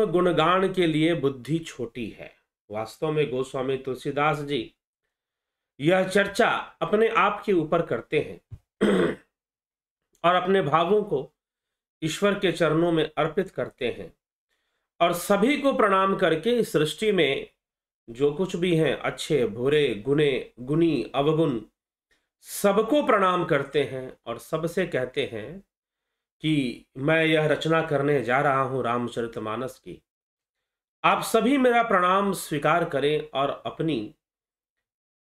गुणगान के लिए बुद्धि छोटी है। वास्तव में गोस्वामी तुलसीदास जी यह चर्चा अपने आप के ऊपर करते हैं और अपने भावों को ईश्वर के चरणों में अर्पित करते हैं और सभी को प्रणाम करके इस सृष्टि में जो कुछ भी हैं, अच्छे बुरे गुने गुणी अवगुण, सबको प्रणाम करते हैं और सबसे कहते हैं कि मैं यह रचना करने जा रहा हूं रामचरितमानस की। आप सभी मेरा प्रणाम स्वीकार करें और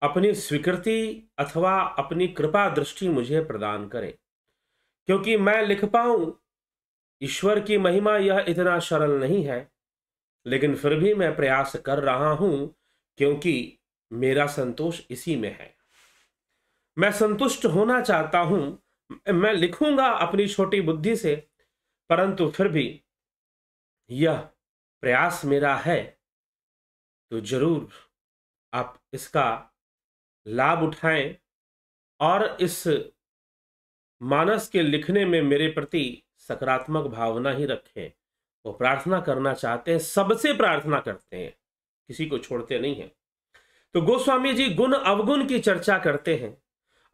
अपनी स्वीकृति अथवा अपनी कृपा दृष्टि मुझे प्रदान करें, क्योंकि मैं लिख पाऊं। ईश्वर की महिमा यह इतना सरल नहीं है, लेकिन फिर भी मैं प्रयास कर रहा हूं, क्योंकि मेरा संतोष इसी में है। मैं संतुष्ट होना चाहता हूं। मैं लिखूंगा अपनी छोटी बुद्धि से, परंतु फिर भी यह प्रयास मेरा है, तो जरूर आप इसका लाभ उठाएं और इस मानस के लिखने में मेरे प्रति सकारात्मक भावना ही रखें। वो प्रार्थना करना चाहते हैं, सबसे प्रार्थना करते हैं, किसी को छोड़ते नहीं हैं। तो गोस्वामी जी गुण अवगुण की चर्चा करते हैं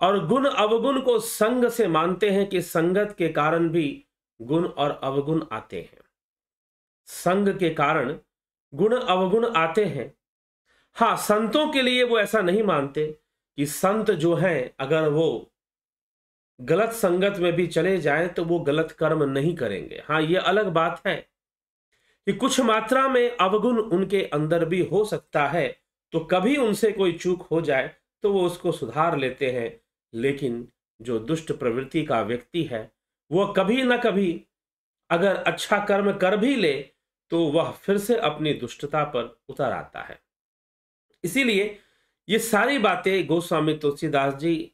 और गुण अवगुण को संग से मानते हैं कि संगत के कारण भी गुण और अवगुण आते हैं। संग के कारण गुण अवगुण आते हैं। हाँ, संतों के लिए वो ऐसा नहीं मानते कि संत जो हैं, अगर वो गलत संगत में भी चले जाएं तो वो गलत कर्म नहीं करेंगे। हाँ, ये अलग बात है कि कुछ मात्रा में अवगुण उनके अंदर भी हो सकता है, तो कभी उनसे कोई चूक हो जाए तो वो उसको सुधार लेते हैं। लेकिन जो दुष्ट प्रवृत्ति का व्यक्ति है, वह कभी ना कभी अगर अच्छा कर्म कर भी ले तो वह फिर से अपनी दुष्टता पर उतर आता है। इसीलिए ये सारी बातें गोस्वामी तुलसीदास जी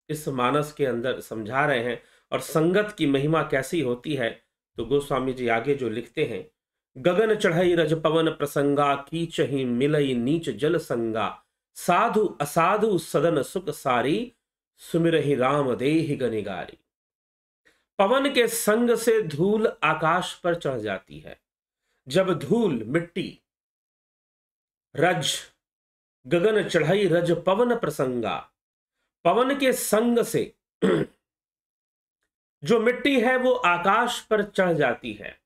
इस मानस के अंदर समझा रहे हैं। और संगत की महिमा कैसी होती है, तो गोस्वामी जी आगे जो लिखते हैं, गगन चढ़ई रज पवन प्रसंगा, कीचहि मिलई नीच जल संगा, साधु असाधु सदन सुख सारी, सुमिरहि राम देहि गनिगारी। पवन के संग से धूल आकाश पर चढ़ जाती है। जब धूल मिट्टी रज गगन चढ़ई रज पवन प्रसंगा, पवन के संग से जो मिट्टी है वो आकाश पर चढ़ जाती है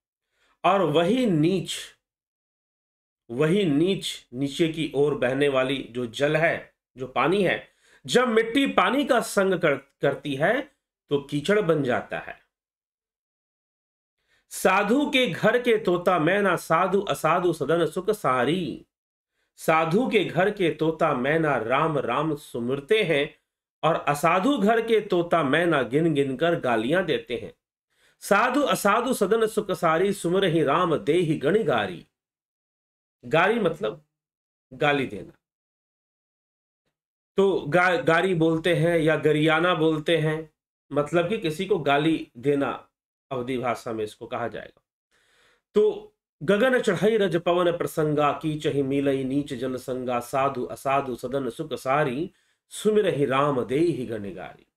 और वही नीच नीचे की ओर बहने वाली जो जल है, जो पानी है, जब मिट्टी पानी का संग करती है तो कीचड़ बन जाता है। साधु के घर के तोता मैना, साधु असाधु सदन सुख सारी। साधु के घर के तोता मैना राम राम सुमिरते हैं और असाधु घर के तोता मैना गिन गिन कर गालियां देते हैं। साधु असाधु सदन सुख सारी, सुमिरहि राम देहि गणिगारी। गारी मतलब गाली देना। तो गारी बोलते हैं या गरियाना बोलते हैं, मतलब कि किसी को गाली देना, अवधी भाषा में इसको कहा जाएगा। तो गगन चढ़ई रज पवन प्रसंगा, कीचहि मिलई नीच जल संगा, साधु असाधु सदन सुख सारी, सुमिरहि राम देहि गणिगारी।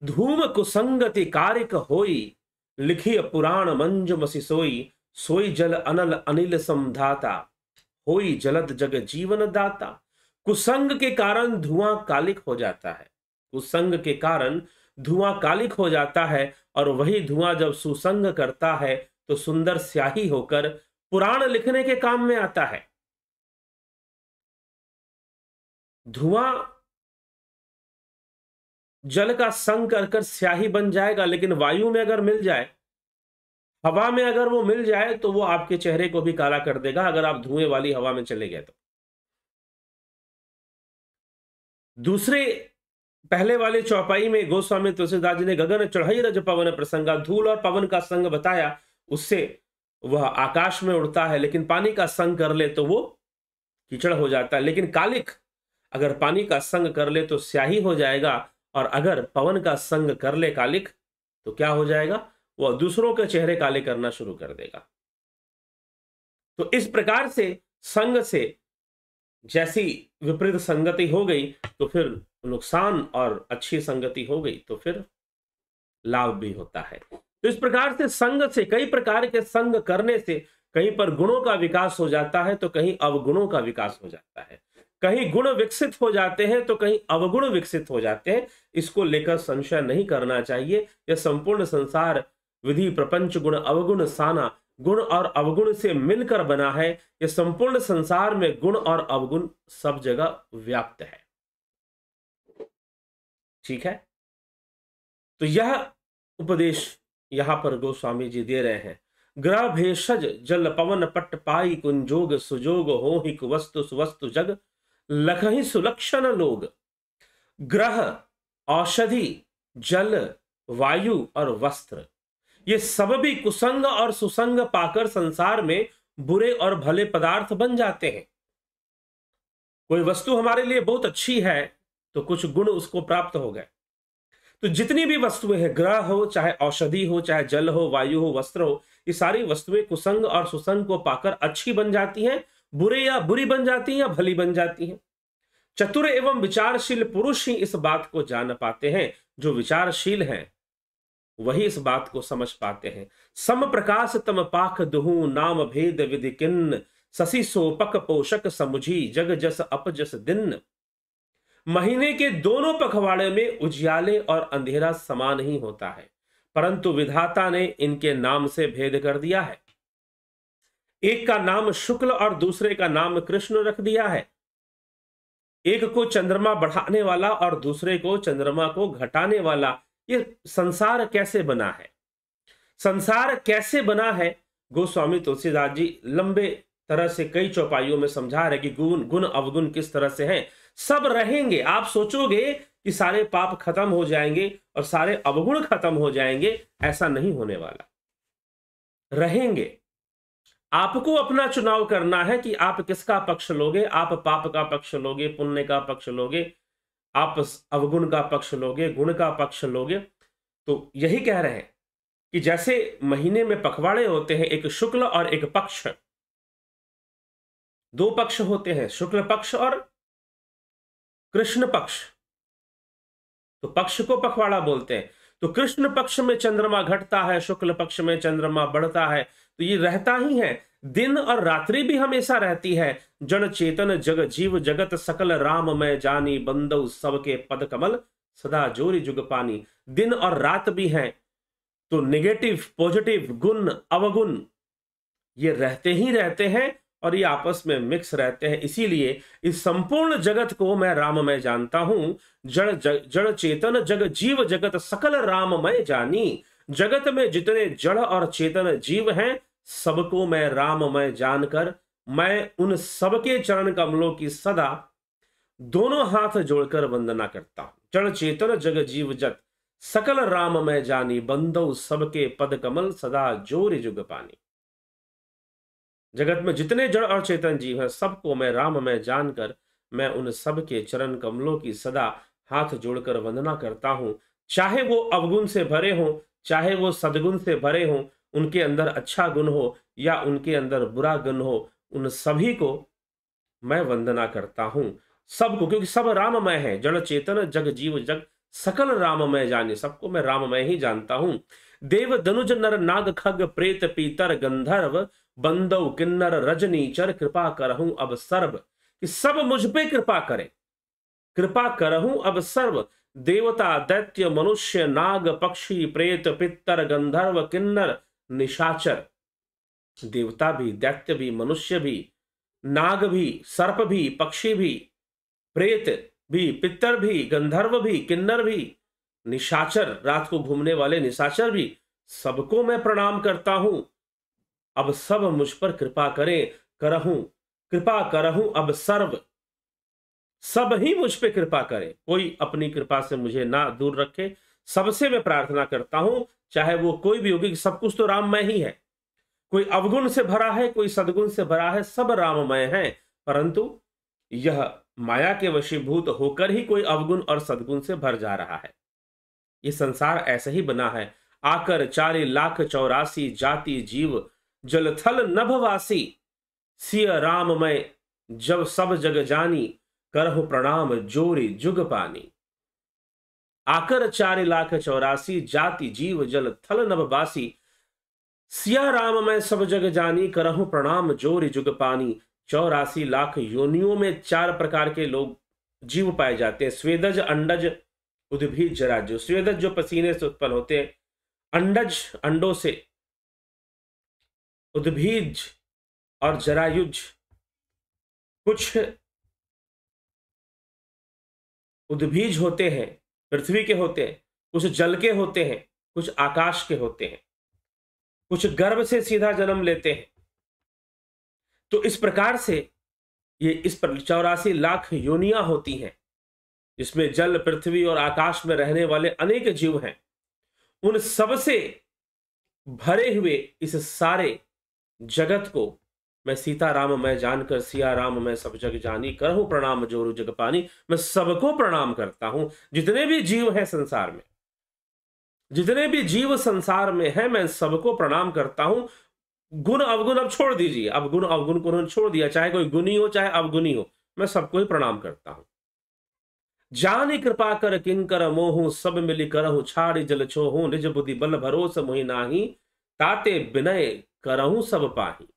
धूम कुसंगति कारिक होई, लिखिय पुराण मंजुमसि सोई, सोई जल अनल अनिल समधाता, होई जलद जग जीवन दाता। कुसंग के कारण धुआं कालिक हो जाता है। कुसंग के कारण धुआं कालिक हो जाता है और वही धुआं जब सुसंग करता है तो सुंदर स्याही होकर पुराण लिखने के काम में आता है। धुआं जल का संग कर कर स्याही बन जाएगा, लेकिन वायु में अगर मिल जाए, हवा में अगर वो मिल जाए तो वो आपके चेहरे को भी काला कर देगा, अगर आप धुएं वाली हवा में चले गए तो। दूसरे पहले वाले चौपाई में गोस्वामी तुलसीदास जी ने गगन चढ़ई रज पवन प्रसंगा, धूल और पवन का संग बताया, उससे वह आकाश में उड़ता है, लेकिन पानी का संग कर ले तो वो कीचड़ हो जाता है। लेकिन कालिक अगर पानी का संग कर ले तो स्याही हो जाएगा, और अगर पवन का संग कर ले कालिक तो क्या हो जाएगा, वह दूसरों के चेहरे काले करना शुरू कर देगा। तो इस प्रकार से संग से जैसी विपरीत संगति हो गई तो फिर नुकसान, और अच्छी संगति हो गई तो फिर लाभ भी होता है। तो इस प्रकार से संग से, कई प्रकार के संग करने से कहीं पर गुणों का विकास हो जाता है तो कहीं अवगुणों का विकास हो जाता है, कहीं गुण विकसित हो जाते हैं तो कहीं अवगुण विकसित हो जाते हैं। इसको लेकर संशय नहीं करना चाहिए। यह संपूर्ण संसार विधि प्रपंच गुण अवगुण साना, गुण और अवगुण से मिलकर बना है। यह संपूर्ण संसार में गुण और अवगुण सब जगह व्याप्त है। ठीक है, तो यह उपदेश यहां पर गोस्वामी जी दे रहे हैं। ग्रह भेषज जल पवन पट पाई कुंजोग सुजोग हो ही वस्तु सुवस्तु जग लखहि सुलक्षण लोग। ग्रह, औषधि, जल, वायु और वस्त्र, ये सब भी कुसंग और सुसंग पाकर संसार में बुरे और भले पदार्थ बन जाते हैं। कोई वस्तु हमारे लिए बहुत अच्छी है तो कुछ गुण उसको प्राप्त हो गए। तो जितनी भी वस्तुएं हैं, ग्रह हो, चाहे औषधि हो, चाहे जल हो, वायु हो, वस्त्र हो, ये सारी वस्तुएं कुसंग और सुसंग को पाकर अच्छी बन जाती हैं, बुरे या बुरी बन जाती हैं या भली बन जाती हैं। चतुर एवं विचारशील पुरुष ही इस बात को जान पाते हैं। जो विचारशील हैं वही इस बात को समझ पाते हैं। सम प्रकाश तम पाख दुहु नाम भेद विधि किन्न, शशि सोपक पोषक समुझी जग जस अपजस दिन। महीने के दोनों पखवाड़े में उजियाले और अंधेरा समान ही होता है, परंतु विधाता ने इनके नाम से भेद कर दिया है। एक का नाम शुक्ल और दूसरे का नाम कृष्ण रख दिया है। एक को चंद्रमा बढ़ाने वाला और दूसरे को चंद्रमा को घटाने वाला। ये संसार कैसे बना है? संसार कैसे बना है? गोस्वामी तुलसीदास जी लंबे तरह से कई चौपाइयों में समझा रहे कि गुण अवगुण किस तरह से हैं। सब रहेंगे। आप सोचोगे कि सारे पाप खत्म हो जाएंगे और सारे अवगुण खत्म हो जाएंगे, ऐसा नहीं होने वाला। रहेंगे। आपको अपना चुनाव करना है कि आप किसका पक्ष लोगे। आप पाप का पक्ष लोगे, पुण्य का पक्ष लोगे, आप अवगुण का पक्ष लोगे, गुण का पक्ष लोगे। तो यही कह रहे हैं कि जैसे महीने में पखवाड़े होते हैं, एक शुक्ल और एक पक्ष, दो पक्ष होते हैं, शुक्ल पक्ष और कृष्ण पक्ष। तो पक्ष को पखवाड़ा बोलते हैं। तो कृष्ण पक्ष में चंद्रमा घटता है, शुक्ल पक्ष में चंद्रमा बढ़ता है। तो ये रहता ही है। दिन और रात्रि भी हमेशा रहती है। जड़ चेतन जग जीव जगत सकल राम मैं जानी, बंदौ सबके पद कमल सदा जोरी जुग पानी। दिन और रात भी हैं। तो नेगेटिव पॉजिटिव गुण अवगुण ये रहते ही रहते हैं और ये आपस में मिक्स रहते हैं। इसीलिए इस संपूर्ण जगत को मैं राममय जानता हूं। जड़ चेतन जग जीव जगत सकल राममय जानी। जगत में जितने जड़ और चेतन जीव हैं सबको मैं राममय जानकर मैं उन सबके चरण कमलों की सदा दोनों हाथ जोड़कर वंदना करता हूं। जड़ चेतन जग जीव जगत सकल राममय जानी, बंदौ सबके पद कमल सदा जोर जुग पानी। जगत में जितने जड़ और चेतन जीव हैं सबको मैं राममय जानकर मैं उन सब के चरण कमलों की सदा हाथ जोड़कर वंदना करता हूं। चाहे वो अवगुण से भरे हों, चाहे वो सद्गुण से भरे हों, उनके अंदर अच्छा गुण हो या उनके अंदर बुरा गुण हो, उन सभी को मैं वंदना करता हूं। सबको, क्योंकि सब राममय है। जड़ चेतन जग जीव जग सकल राममय जाने, सबको मैं राममय ही जानता हूं। देव दनुज नर नाग खग प्रेत पीतर गंधर्व, बंदौ किन्नर रजनीचर, कृपा करहूं अब सर्व। कि सब मुझ पे कृपा करें, कृपा करहूं अब सर्व। देवता दैत्य मनुष्य नाग पक्षी प्रेत पितर गंधर्व किन्नर निशाचर। देवता भी, दैत्य भी, मनुष्य भी, नाग भी, सर्प भी, पक्षी भी, प्रेत भी, पितर भी, गंधर्व भी, किन्नर भी, निशाचर रात को घूमने वाले निशाचर भी, सबको मैं प्रणाम करता हूं। अब सब मुझ पर कृपा करें, कृपा करहूं अब सर्व। सब ही मुझ पे कृपा करें, कोई अपनी कृपा से मुझे ना दूर रखे। सबसे मैं प्रार्थना करता हूं, चाहे वो कोई भी होगी, सब कुछ तो राममय ही है। कोई अवगुण से भरा है, कोई सद्गुण से भरा है, सब राममय है। परंतु यह माया के वशीभूत होकर ही कोई अवगुण और सद्गुण से भर जा रहा है। ये संसार ऐसे ही बना है। आकर 4,84,000 जाति जीव जल थल नभवासी, सिय राममय जब सब जग जानी, करहु प्रणाम जोरी जुग पानी। आकर 4,84,000 जाति जीव जल थल नभवासी, सिया राम मैं सब जग जानी, करहूं प्रणाम जोरि जुग पानी। 84 लाख योनियों में 4 प्रकार के लोग जीव पाए जाते हैं, स्वेदज, अंडज, उद्भिज, जरायुज। स्वेदज जो पसीने से उत्पन्न होते हैं, अंडज अंडों से, उद्भिज और जरायुज कुछ उद्भिज होते हैं, पृथ्वी के होते हैं, कुछ जल के होते हैं, कुछ आकाश के होते हैं, कुछ गर्भ से सीधा जन्म लेते हैं। तो इस प्रकार से ये इस पर 84 लाख योनियां होती हैं, जिसमें जल, पृथ्वी और आकाश में रहने वाले अनेक जीव हैं। उन सबसे भरे हुए इस सारे जगत को मैं सीताराम मैं जानकर, सिया राम मैं सब जग जानी, करहूं प्रणाम जोरु जग पानी। मैं सबको प्रणाम करता हूं, जितने भी जीव हैं संसार में, जितने भी जीव संसार में हैं, मैं सबको प्रणाम करता हूं। गुण अवगुण अब छोड़ दीजिए, अब गुण अवगुण को उन्होंने छोड़ दिया, चाहे कोई गुणी हो चाहे अवगुणी हो, मैं सबको ही प्रणाम करता हूं। जानी कृपा कर किंकर मोहू, सब मिली करहु छाड़ी जल छोहू। निज बुद्धि बल भरोस मोहि नाही, ताते विनय करहु सब पाही।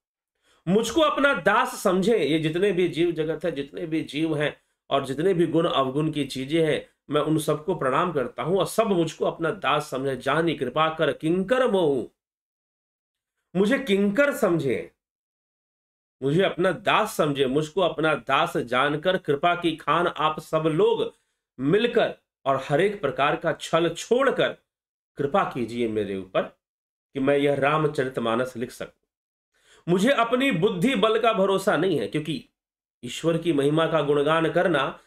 मुझको अपना दास समझे, ये जितने भी जीव जगत है, जितने भी जीव हैं और जितने भी गुण अवगुण की चीजें हैं, मैं उन सबको प्रणाम करता हूं और सब मुझको अपना दास समझे। जानी कृपा कर किंकर मोहू, मुझे किंकर समझे, मुझे अपना दास समझे, मुझको अपना दास जानकर कृपा की खान आप सब लोग मिलकर और हर एक प्रकार का छल छोड़कर कृपा कीजिए मेरे ऊपर कि मैं यह रामचरितमानस लिख सकूं। मुझे अपनी बुद्धि बल का भरोसा नहीं है, क्योंकि ईश्वर की महिमा का गुणगान करना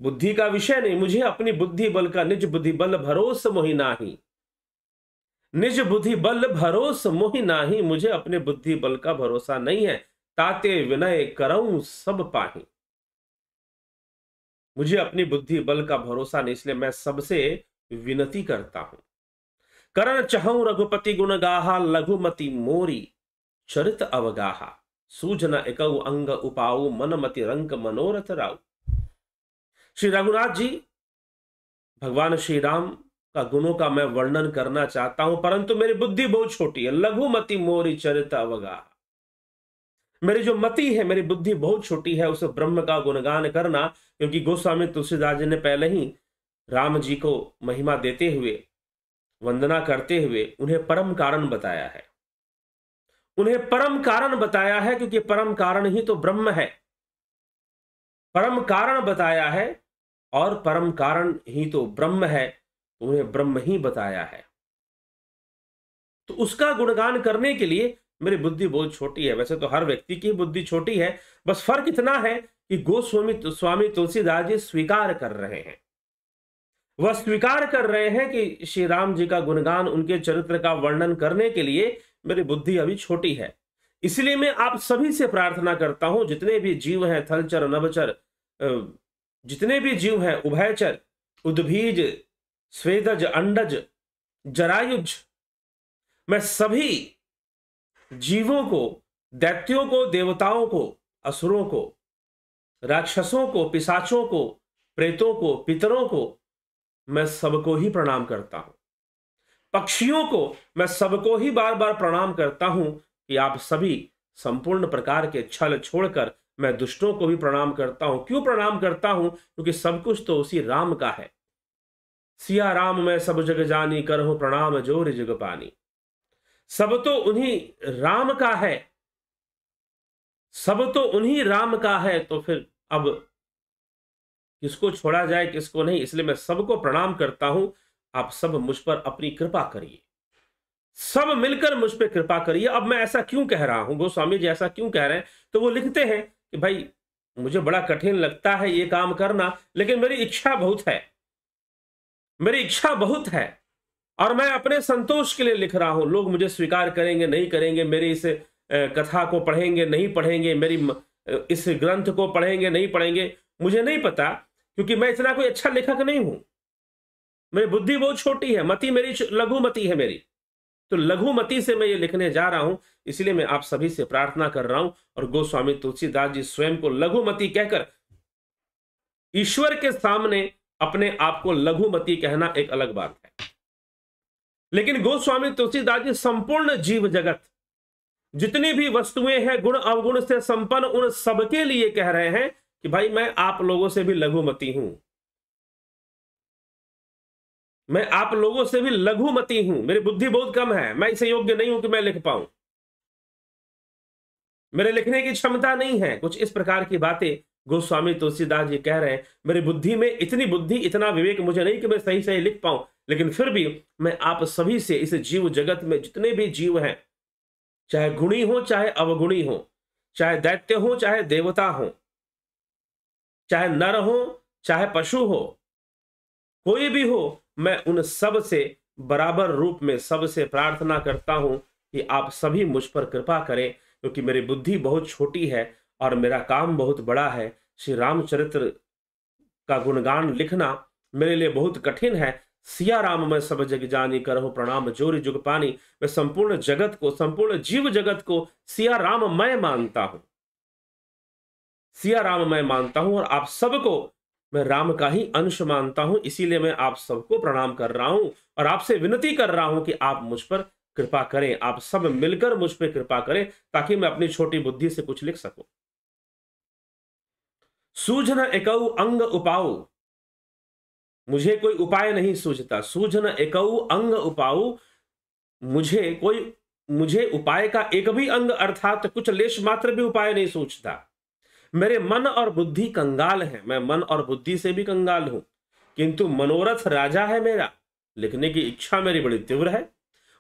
बुद्धि का विषय नहीं। मुझे अपनी बुद्धि बल का, निज बुद्धि बल भरोस मोहि नाही, निज बुद्धि बल भरोस मोहि नाही, मुझे अपने बुद्धि बल का भरोसा नहीं है। ताते विनय करऊं सब पाही, मुझे अपनी बुद्धि बल का भरोसा नहीं, इसलिए मैं सबसे विनती करता हूं। करण चहु रघुपति गुण गाहा, लघुमति मोरी चरित अवगाहा। सूझन एकऊ अंग उपाऊ, मनमति रंक मनोरथ राउ। श्री रघुनाथ जी, भगवान श्री राम का गुणों का मैं वर्णन करना चाहता हूं, परंतु मेरी बुद्धि बहुत छोटी है। लघुमति मोरी चरित अवगाहा, मेरी जो मति है, मेरी बुद्धि बहुत छोटी है उस ब्रह्म का गुणगान करना। क्योंकि गोस्वामी तुलसीदास जी ने पहले ही राम जी को महिमा देते हुए, वंदना करते हुए उन्हें परम कारण बताया है, उन्हें परम कारण बताया है, क्योंकि परम कारण ही तो ब्रह्म है। परम कारण बताया है और परम कारण ही तो ब्रह्म है, तो उन्हें ब्रह्म ही बताया है। तो उसका गुणगान करने के लिए मेरी बुद्धि बहुत छोटी है। वैसे तो हर व्यक्ति की बुद्धि छोटी है, बस फर्क इतना है कि स्वामी तुलसीदास जी स्वीकार कर रहे हैं, वह स्वीकार कर रहे हैं कि श्री राम जी का गुणगान, उनके चरित्र का वर्णन करने के लिए मेरी बुद्धि अभी छोटी है। इसलिए मैं आप सभी से प्रार्थना करता हूं, जितने भी जीव हैं, थलचर नभचर, जितने भी जीव हैं, उभयचर, उद्भिज, स्वेदज, अंडज, जरायुज, मैं सभी जीवों को, दैत्यों को, देवताओं को, असुरों को, राक्षसों को, पिशाचों को, प्रेतों को, पितरों को, मैं सबको ही प्रणाम करता हूं। पक्षियों को मैं सबको ही बार बार प्रणाम करता हूं कि आप सभी संपूर्ण प्रकार के छल छोड़कर, मैं दुष्टों को भी प्रणाम करता हूं। क्यों प्रणाम करता हूं? क्योंकि सब कुछ तो उसी राम का है। सिया राम मैं सब जग जानी, करहूं प्रणाम जोरि जग पानी। सब तो उन्हीं राम का है, सब तो उन्हीं राम का है, तो फिर अब किसको छोड़ा जाए, किसको नहीं। इसलिए मैं सबको प्रणाम करता हूं। आप सब मुझ पर अपनी कृपा करिए, सब मिलकर मुझ पर कृपा करिए। अब मैं ऐसा क्यों कह रहा हूं, गोस्वामी जी ऐसा क्यों कह रहे हैं? तो वो लिखते हैं कि भाई मुझे बड़ा कठिन लगता है ये काम करना, लेकिन मेरी इच्छा बहुत है, मेरी इच्छा बहुत है, और मैं अपने संतोष के लिए लिख रहा हूं। लोग मुझे स्वीकार करेंगे नहीं करेंगे, मेरी इस कथा को पढ़ेंगे नहीं पढ़ेंगे, मेरी इस ग्रंथ को पढ़ेंगे नहीं पढ़ेंगे, मुझे नहीं पता, क्योंकि मैं इतना कोई अच्छा लेखक नहीं हूं। मेरी बुद्धि बहुत छोटी है, मति मेरी लघुमति है मेरी, तो लघुमति से मैं ये लिखने जा रहा हूं। इसलिए मैं आप सभी से प्रार्थना कर रहा हूं। और गोस्वामी तुलसीदास जी स्वयं को लघुमति कहकर ईश्वर के सामने अपने आप को लघुमति कहना एक अलग बात है, लेकिन गोस्वामी तुलसीदास जी संपूर्ण जीव जगत, जितनी भी वस्तुएं हैं गुण अवगुण से संपन्न, उन सबके लिए कह रहे हैं कि भाई मैं आप लोगों से भी लघुमती हूं, मैं आप लोगों से भी लघुमती हूं, मेरी बुद्धि बहुत कम है, मैं इसे योग्य नहीं हूं कि मैं लिख पाऊं, मेरे लिखने की क्षमता नहीं है। कुछ इस प्रकार की बातें गोस्वामी तुलसीदास जी कह रहे हैं। मेरी बुद्धि में इतनी बुद्धि, इतना विवेक मुझे नहीं कि मैं सही सही लिख पाऊं, लेकिन फिर भी मैं आप सभी से, इस जीव जगत में जितने भी जीव हैं, चाहे गुणी हो चाहे अवगुणी हो, चाहे दैत्य हो चाहे देवता हो, चाहे नर हो चाहे पशु हो, कोई भी हो, मैं उन सब से बराबर रूप में सबसे प्रार्थना करता हूं कि आप सभी मुझ पर कृपा करें, क्योंकि मेरी बुद्धि बहुत छोटी है और मेरा काम बहुत बड़ा है। श्री रामचरित्र का गुणगान लिखना मेरे लिए बहुत कठिन है। सिया राम मैं सब जग जानी, करहु प्रणाम जोरि जुग पानी। मैं संपूर्ण जगत को, संपूर्ण जीव जगत को सिया राम मैं मानता हूं, सिया राम मैं मानता हूं, और आप सबको मैं राम का ही अंश मानता हूं। इसीलिए मैं आप सबको प्रणाम कर रहा हूं और आपसे विनती कर रहा हूं कि आप मुझ पर कृपा करें, आप सब मिलकर मुझ पर कृपा करें, ताकि मैं अपनी छोटी बुद्धि से कुछ लिख सकूं। सूझन एकऊ अंग उपाऊ, मुझे कोई उपाय नहीं सूझता। सूझन एकऊ अंग उपाऊ, मुझे उपाय का एक भी अंग अर्थात कुछ लेश मात्र भी उपाय नहीं सूझता। मेरे मन और बुद्धि कंगाल है, मैं मन और बुद्धि से भी कंगाल हूं, किंतु मनोरथ राजा है मेरा, लिखने की इच्छा मेरी बड़ी तीव्र है।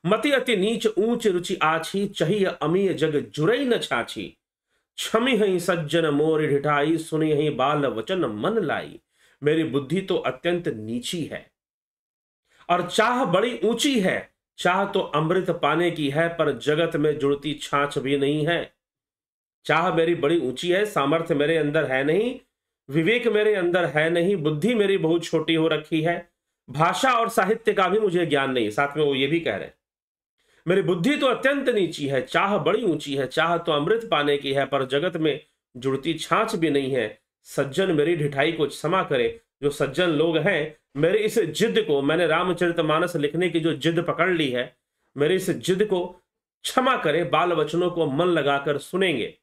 मति अति नीच ऊंच रुचि आछी, चाहिए अमीय जग जुरई न छाछी। क्षमी हई सज्जन मोर ढिठाई, सुनी हई बाल वचन मन लाई। मेरी बुद्धि तो अत्यंत नीची है और चाह बड़ी ऊंची है। चाह तो अमृत पाने की है, पर जगत में जुड़ती छाछ भी नहीं है। चाह मेरी बड़ी ऊंची है, सामर्थ्य मेरे अंदर है नहीं, विवेक मेरे अंदर है नहीं, बुद्धि मेरी बहुत छोटी हो रखी है, भाषा और साहित्य का भी मुझे ज्ञान नहीं। साथ में वो ये भी कह रहे हैं मेरी बुद्धि तो अत्यंत नीची है, चाह बड़ी ऊंची है, चाह तो अमृत पाने की है, पर जगत में जुड़ती छाछ भी नहीं है। सज्जन मेरी ढिठाई को क्षमा करे। जो सज्जन लोग हैं, मेरे इस जिद को, मैंने रामचरितमानस लिखने की जो जिद पकड़ ली है, मेरे इस जिद को क्षमा करे, बाल वचनों को मन लगाकर सुनेंगे।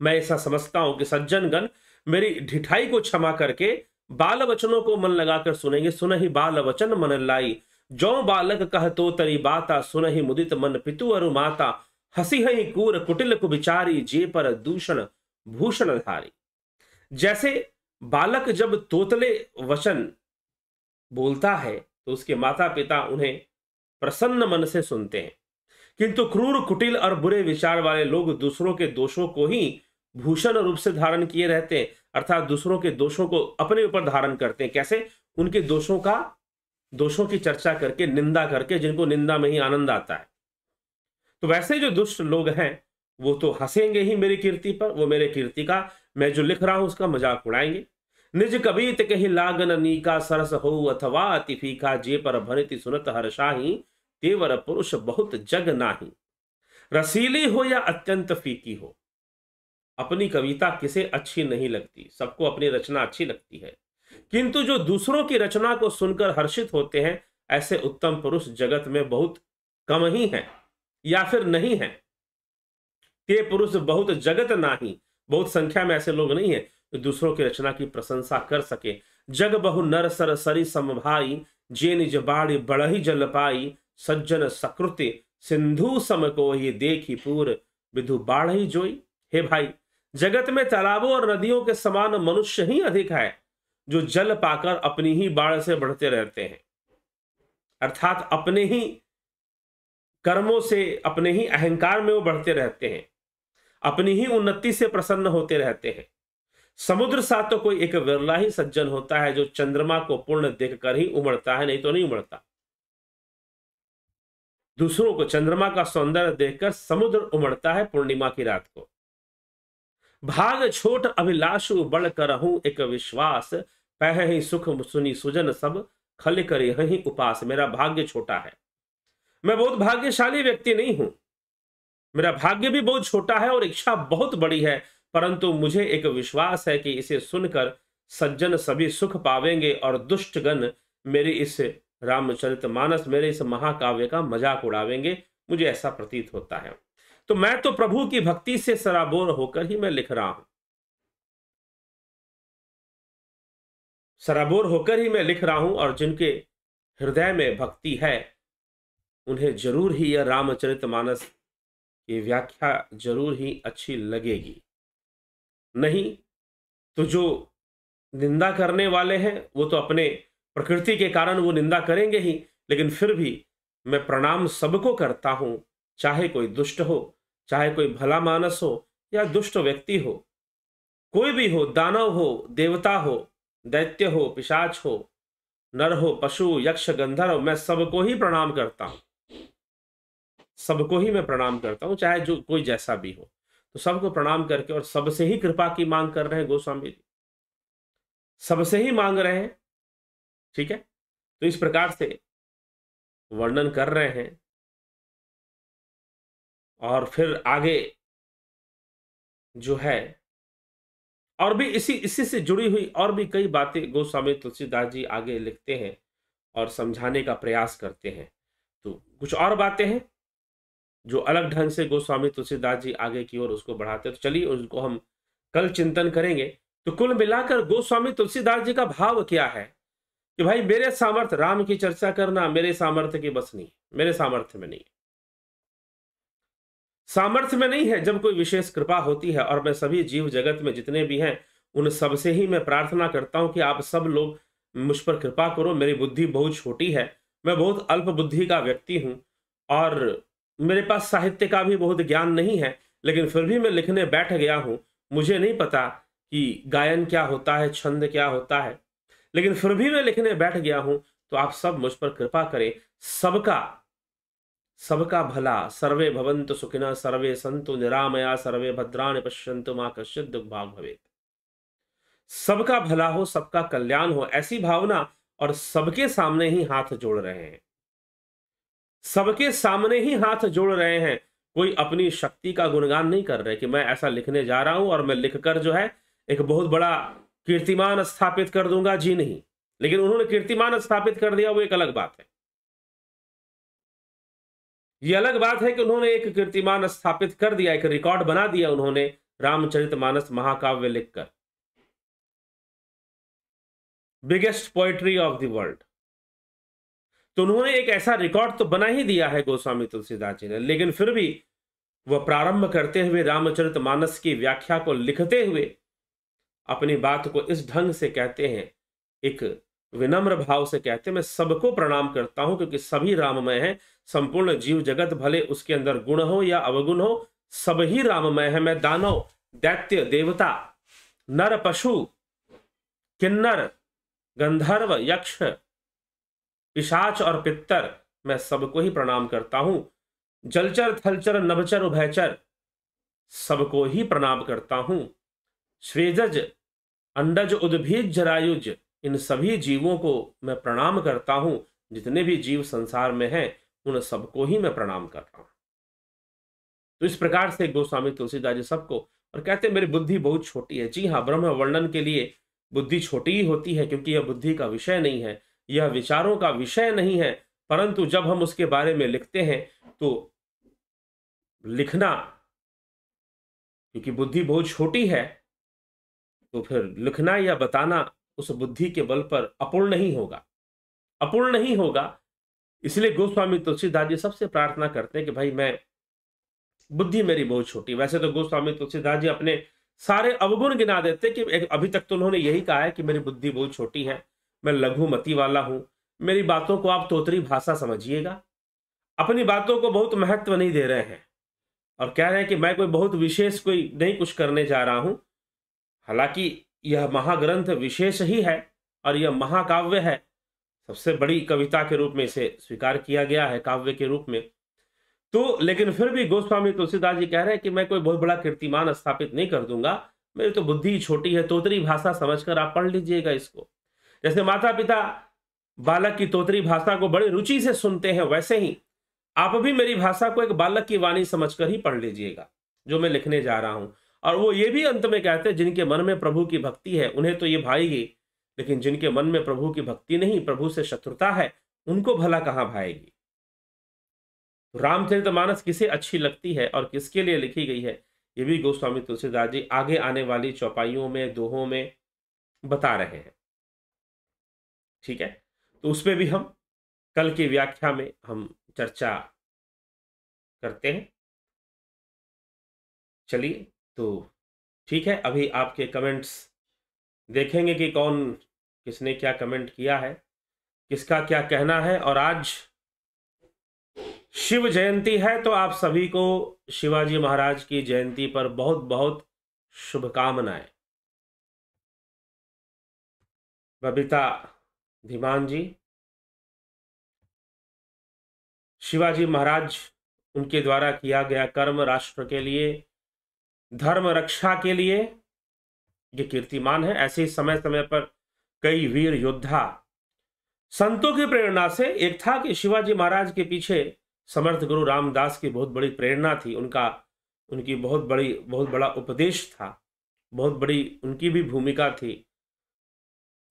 मैं ऐसा समझता हूं कि सज्जन गण मेरी ढिठाई को क्षमा करके बाल वचनों को मन लगाकर सुनेंगे। सुन ही बाल वचन मन लाई, जो बालक कह तो तरी बाता, सुन ही मुदित मन पितु अरु माता। हसी हई कूर कुटिल कुविचारी, जे पर दूषण भूषण धारी। जैसे बालक जब तोतले वचन बोलता है तो उसके माता पिता उन्हें प्रसन्न मन से सुनते हैं, किंतु क्रूर कुटिल और बुरे विचार वाले लोग दूसरों के दोषों को ही भूषण रूप से धारण किए रहते हैं, अर्थात दूसरों के दोषों को अपने ऊपर धारण करते हैं। कैसे? उनके दोषों की चर्चा करके, निंदा करके, जिनको निंदा में ही आनंद आता है। तो वैसे जो दुष्ट लोग हैं वो तो हंसेंगे ही मेरी कीर्ति पर, वो मेरे कीर्ति का, मैं जो लिख रहा हूं उसका मजाक उड़ाएंगे। निज कबीत कही लागन नीका, सरस हो अथवा अति फीका। जे पर भनिति सुनत हर्षाही, तेवर पुरुष बहुत जग नाही। रसीली हो या अत्यंत फीकी हो, अपनी कविता किसे अच्छी नहीं लगती, सबको अपनी रचना अच्छी लगती है, किंतु जो दूसरों की रचना को सुनकर हर्षित होते हैं, ऐसे उत्तम पुरुष जगत में बहुत कम ही हैं, या फिर नहीं हैं। ते पुरुष बहुत जगत नाही, बहुत संख्या में ऐसे लोग नहीं है जो दूसरों की रचना की प्रशंसा कर सके। जग बहु नर सर सरी समभाई, जे निज बाड़ी बढ़ही जल पाई। सज्जन सकृति सिंधु सम को ही, देखी पूर विधु बाढ़ी जोई। हे भाई, जगत में तालाबों और नदियों के समान मनुष्य ही अधिक है जो जल पाकर अपनी ही बाढ़ से बढ़ते रहते हैं, अर्थात अपने ही कर्मों से, अपने ही अहंकार में वो बढ़ते रहते हैं, अपनी ही उन्नति से प्रसन्न होते रहते हैं। समुद्र सा तो कोई एक विरला ही सज्जन होता है जो चंद्रमा को पूर्ण देखकर ही उमड़ता है, नहीं तो नहीं उमड़ता। दूसरों को चंद्रमा का सौंदर्य देखकर समुद्र उमड़ता है पूर्णिमा की रात को। भाग छोट अभिलाषु बड़ करहूं एक विश्वास, पह ही सुख सुनी सुजन सब, खल करे ही उपास। मेरा भाग्य छोटा है, मैं बहुत भाग्यशाली व्यक्ति नहीं हूं, मेरा भाग्य भी बहुत छोटा है और इच्छा बहुत बड़ी है, परंतु मुझे एक विश्वास है कि इसे सुनकर सज्जन सभी सुख पावेंगे और दुष्टगण मेरे इस रामचरितमानस, मेरे इस महाकाव्य का मजाक उड़ावेंगे, मुझे ऐसा प्रतीत होता है। तो मैं तो प्रभु की भक्ति से सराबोर होकर ही मैं लिख रहा हूं, सराबोर होकर ही मैं लिख रहा हूं। और जिनके हृदय में भक्ति है उन्हें जरूर ही यह रामचरितमानस की व्याख्या जरूर ही अच्छी लगेगी। नहीं तो जो निंदा करने वाले हैं वो तो अपने प्रकृति के कारण वो निंदा करेंगे ही, लेकिन फिर भी मैं प्रणाम सबको करता हूं, चाहे कोई दुष्ट हो, चाहे कोई भला मानस हो या दुष्ट व्यक्ति हो, कोई भी हो, दानव हो, देवता हो, दैत्य हो, पिशाच हो, नर हो, पशु, यक्ष, गंधर्व, मैं सबको ही प्रणाम करता हूं, सबको ही मैं प्रणाम करता हूं, चाहे जो कोई जैसा भी हो। तो सबको प्रणाम करके और सबसे ही कृपा की मांग कर रहे हैं गोस्वामी जी, सबसे ही मांग रहे हैं। ठीक है, तो इस प्रकार से वर्णन कर रहे हैं। और फिर आगे जो है और भी इसी से जुड़ी हुई और भी कई बातें गोस्वामी तुलसीदास जी आगे लिखते हैं और समझाने का प्रयास करते हैं। तो कुछ और बातें हैं जो अलग ढंग से गोस्वामी तुलसीदास जी आगे की ओर उसको बढ़ाते हैं, तो चलिए उनको हम कल चिंतन करेंगे। तो कुल मिलाकर गोस्वामी तुलसीदास जी का भाव क्या है कि भाई मेरे सामर्थ्य, राम की चर्चा करना मेरे सामर्थ्य की बस नहीं, मेरे सामर्थ्य में नहीं, सामर्थ्य में नहीं है। जब कोई विशेष कृपा होती है, और मैं सभी जीव जगत में जितने भी हैं उन सबसे ही मैं प्रार्थना करता हूं कि आप सब लोग मुझ पर कृपा करो। मेरी बुद्धि बहुत छोटी है, मैं बहुत अल्प बुद्धि का व्यक्ति हूं और मेरे पास साहित्य का भी बहुत ज्ञान नहीं है, लेकिन फिर भी मैं लिखने बैठ गया हूं। मुझे नहीं पता कि गायन क्या होता है, छंद क्या होता है, लेकिन फिर भी मैं लिखने बैठ गया हूं। तो आप सब मुझ पर कृपा करें। सबका भला, सर्वे भवन्तु सुखिनः, सर्वे सन्तु निरामया, सर्वे भद्राणि पश्यन्तु मा कश्चित् दुर्भाग् भवेत्। सबका भला हो, सबका कल्याण हो, ऐसी भावना, और सबके सामने ही हाथ जोड़ रहे हैं, सबके सामने ही हाथ जोड़ रहे हैं। कोई अपनी शक्ति का गुणगान नहीं कर रहे कि मैं ऐसा लिखने जा रहा हूं और मैं लिखकर जो है एक बहुत बड़ा कीर्तिमान स्थापित कर दूंगा, जी नहीं। लेकिन उन्होंने कीर्तिमान स्थापित कर दिया, वो एक अलग बात है। ये अलग बात है कि उन्होंने एक कीर्तिमान स्थापित कर दिया, एक रिकॉर्ड बना दिया उन्होंने रामचरितमानस महाकाव्य लिखकर, biggest poetry of the world. तो उन्होंने एक ऐसा रिकॉर्ड तो बना ही दिया है गोस्वामी तुलसीदास जी ने, लेकिन फिर भी वह प्रारंभ करते हुए रामचरितमानस की व्याख्या को लिखते हुए अपनी बात को इस ढंग से कहते हैं, एक विनम्र भाव से कहते हैं, मैं सबको प्रणाम करता हूं क्योंकि सभी राममय हैं। संपूर्ण जीव जगत भले उसके अंदर गुण हो या अवगुण हो, सब ही राममय है। मैं दानव, दैत्य, देवता, नर, पशु, किन्नर, गंधर्व, यक्ष, पिशाच और पित्तर, मैं सबको ही प्रणाम करता हूं। जलचर, थलचर, नभचर, उभयचर, सबको ही प्रणाम करता हूं। स्वेदज, अंडज, उद्भिज, जरायुज, इन सभी जीवों को मैं प्रणाम करता हूं। जितने भी जीव संसार में हैं उन सबको ही मैं प्रणाम कर रहा हूं। तो इस प्रकार से गोस्वामी तुलसीदास जी सबको, और कहते हैं मेरी बुद्धि बहुत छोटी है। जी हाँ, ब्रह्म वर्णन के लिए बुद्धि छोटी ही होती है, क्योंकि यह बुद्धि का विषय नहीं है, यह विचारों का विषय नहीं है। परंतु जब हम उसके बारे में लिखते हैं तो लिखना, क्योंकि बुद्धि बहुत छोटी है, तो फिर लिखना या बताना उस बुद्धि के बल पर अपूर्ण नहीं होगा, अपूर्ण नहीं होगा। इसलिए गोस्वामी तुलसीदास जी सबसे प्रार्थना करते हैं कि भाई मैं, बुद्धि मेरी बहुत छोटी। वैसे तो गोस्वामी तुलसीदास जी अपने सारे अवगुण गिना देते कि अभी तक तो उन्होंने यही कहा है कि मेरी बुद्धि बहुत छोटी है, मैं लघुमति वाला हूं, मेरी बातों को आप तोतरी भाषा समझिएगा, अपनी बातों को बहुत महत्व नहीं दे रहे हैं और कह रहे हैं कि मैं कोई बहुत विशेष कोई नहीं कुछ करने जा रहा हूं। हालांकि यह महाग्रंथ विशेष ही है और यह महाकाव्य है, सबसे बड़ी कविता के रूप में इसे स्वीकार किया गया है, काव्य के रूप में। तो लेकिन फिर भी गोस्वामी तुलसीदास जी कह रहे हैं कि मैं कोई बहुत बड़ा कीर्तिमान स्थापित नहीं कर दूंगा, मेरी तो बुद्धि छोटी है, तोतरी भाषा समझकर आप पढ़ लीजिएगा इसको। जैसे माता पिता बालक की तोतरी भाषा को बड़ी रुचि से सुनते हैं, वैसे ही आप भी मेरी भाषा को एक बालक की वाणी समझकर ही पढ़ लीजिएगा जो मैं लिखने जा रहा हूं। और वो ये भी अंत में कहते हैं, जिनके मन में प्रभु की भक्ति है उन्हें तो ये भाएगी, लेकिन जिनके मन में प्रभु की भक्ति नहीं, प्रभु से शत्रुता है, उनको भला कहां भाएगी। रामचरितमानस किसे अच्छी लगती है और किसके लिए लिखी गई है, ये भी गोस्वामी तुलसीदास जी आगे आने वाली चौपाइयों में, दोहों में बता रहे हैं। ठीक है, तो उसमें भी हम कल की व्याख्या में हम चर्चा करते हैं। चलिए, तो ठीक है, अभी आपके कमेंट्स देखेंगे कि कौन किसने क्या कमेंट किया है, किसका क्या कहना है। और आज शिव जयंती है, तो आप सभी को शिवाजी महाराज की जयंती पर बहुत बहुत शुभकामनाएं। बबीता धीमान जी, शिवाजी महाराज, उनके द्वारा किया गया कर्म राष्ट्र के लिए, धर्म रक्षा के लिए ये कीर्तिमान है। ऐसे ही समय समय पर कई वीर योद्धा संतों की प्रेरणा से, एक था कि शिवाजी महाराज के पीछे समर्थ गुरु रामदास की बहुत बड़ी प्रेरणा थी, उनकी बहुत बड़ा उपदेश था, बहुत बड़ी उनकी भी भूमिका थी।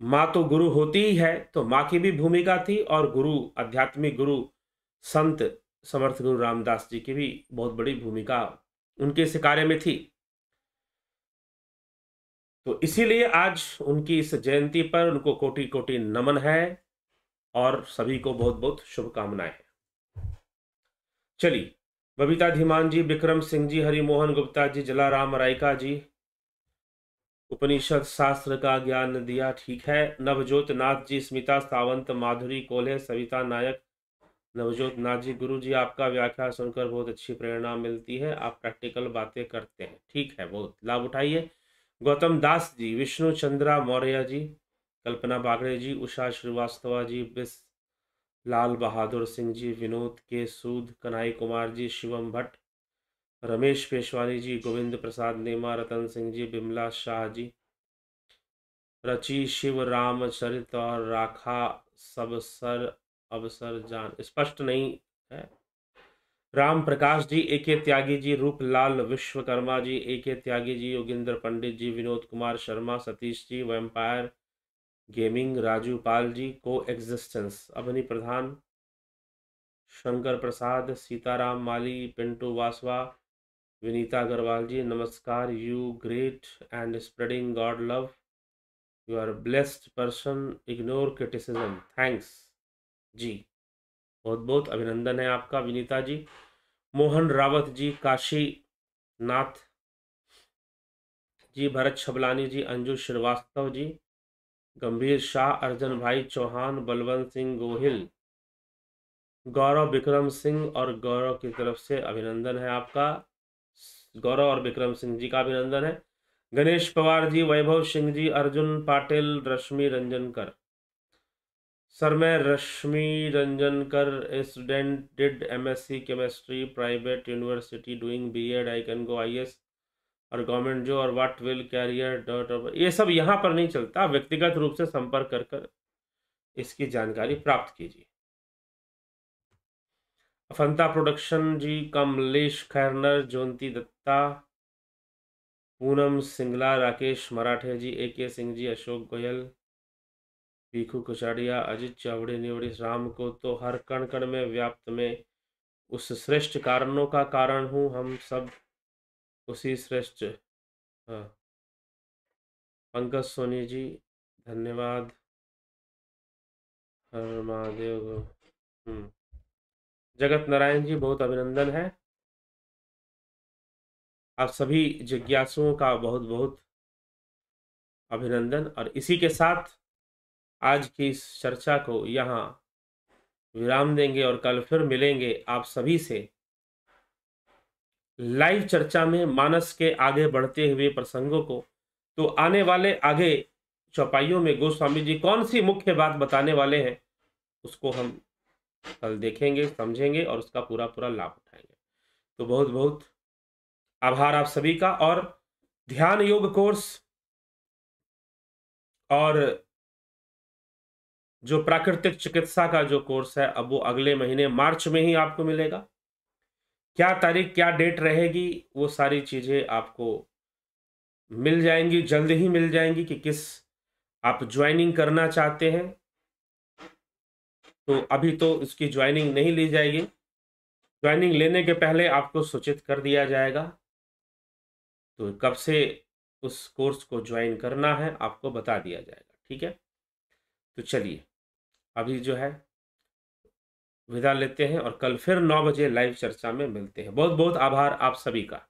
माँ तो गुरु होती ही है, तो माँ की भी भूमिका थी, और गुरु, आध्यात्मिक गुरु संत समर्थ गुरु रामदास जी की भी बहुत बड़ी भूमिका उनके इस कार्य में थी। तो इसीलिए आज उनकी इस जयंती पर उनको कोटि कोटि नमन है और सभी को बहुत बहुत शुभकामनाएं हैं। चलिए, बबीता धीमान जी, विक्रम सिंह जी, हरिमोहन गुप्ता जी, जलाराम रायका जी, उपनिषद शास्त्र का ज्ञान दिया, ठीक है। नवजोत नाथ जी, स्मिता सावंत, माधुरी कोल्हे, सविता नायक, नवजोत नाथ जी, गुरु जी आपका व्याख्या सुनकर बहुत अच्छी प्रेरणा मिलती है, आप प्रैक्टिकल बातें करते हैं, ठीक है, बहुत लाभ उठाइए। गौतम दास जी, विष्णु चंद्रा मौर्य जी, कल्पना बागड़े जी, उषा श्रीवास्तवा जी, बिस लाल बहादुर सिंह जी, विनोद के सूद, कन्हई कुमार जी, शिवम भट्ट, रमेश पेशवानी जी, गोविंद प्रसाद नेमा, रतन सिंह जी, बिमला शाह जी, रची शिव राम चरित और राखा सब सर अवसर जान, स्पष्ट नहीं है। Ram Prakash ji, AK Tyagi ji, Rooplal Vishwakarma ji, AK Tyagi ji, Yogendra Pandit ji, Vinod Kumar Sharma, Satish ji, vampire gaming, Raju Pal ji, coexistence, Avni Pradhan, Shankar Prasad, Sitaram Mali, Pintu Vasava, Vinita Agarwal ji, नमस्कार, you great and spreading God love, you are blessed person, ignore criticism, thanks ji, बहुत बहुत अभिनंदन है आपका विनीता जी। मोहन रावत जी, काशी नाथ जी, भरत छबलानी जी, अंजू श्रीवास्तव जी, गंभीर शाह, अर्जन भाई चौहान, बलवंत सिंह गोहिल, गौरव विक्रम सिंह, और गौरव की तरफ से अभिनंदन है आपका, गौरव और विक्रम सिंह जी का अभिनंदन है। गणेश पवार जी, वैभव सिंह जी, अर्जुन पाटिल, रश्मि रंजनकर, सर मैं Rashmi Ranjankar, student, did MSc chemistry, private university, doing BEd, I can go IAS और गवर्नमेंट जो, और व्हाट विल कैरियर डॉट, ये सब यहाँ पर नहीं चलता, व्यक्तिगत रूप से संपर्क कर इसकी जानकारी प्राप्त कीजिए। अफंता प्रोडक्शन जी, कमलेश खैरनर, ज्योति दत्ता, पूनम सिंगला, राकेश मराठे जी, एके सिंह जी, अशोक गोयल, पीखू कुचाड़िया, अजित चावड़े निवड़ी, राम को तो हर कण कण में व्याप्त में उस श्रेष्ठ कारणों का कारण हूँ, हम सब उसी श्रेष्ठ। हाँ, पंकज सोनी जी, धन्यवाद, हर महादेव। जगत नारायण जी, बहुत अभिनंदन है, आप सभी जिज्ञासुओं का बहुत बहुत अभिनंदन। और इसी के साथ आज की इस चर्चा को यहाँ विराम देंगे और कल फिर मिलेंगे आप सभी से लाइव चर्चा में मानस के आगे बढ़ते हुए प्रसंगों को। तो आने वाले आगे चौपाइयों में गोस्वामी जी कौन सी मुख्य बात बताने वाले हैं, उसको हम कल देखेंगे, समझेंगे और उसका पूरा पूरा लाभ उठाएंगे। तो बहुत बहुत आभार आप सभी का। और ध्यान योग कोर्स और जो प्राकृतिक चिकित्सा का जो कोर्स है, अब वो अगले महीने मार्च में ही आपको मिलेगा। क्या तारीख, क्या डेट रहेगी, वो सारी चीजें आपको मिल जाएंगी, जल्द ही मिल जाएंगी कि किस आप ज्वाइनिंग करना चाहते हैं। तो अभी तो इसकी ज्वाइनिंग नहीं ली जाएगी, ज्वाइनिंग लेने के पहले आपको सूचित कर दिया जाएगा। तो कब से उस कोर्स को ज्वाइन करना है आपको बता दिया जाएगा। ठीक है, तो चलिए अभी जो है विदा लेते हैं और कल फिर 9 बजे लाइव चर्चा में मिलते हैं। बहुत बहुत आभार आप सभी का।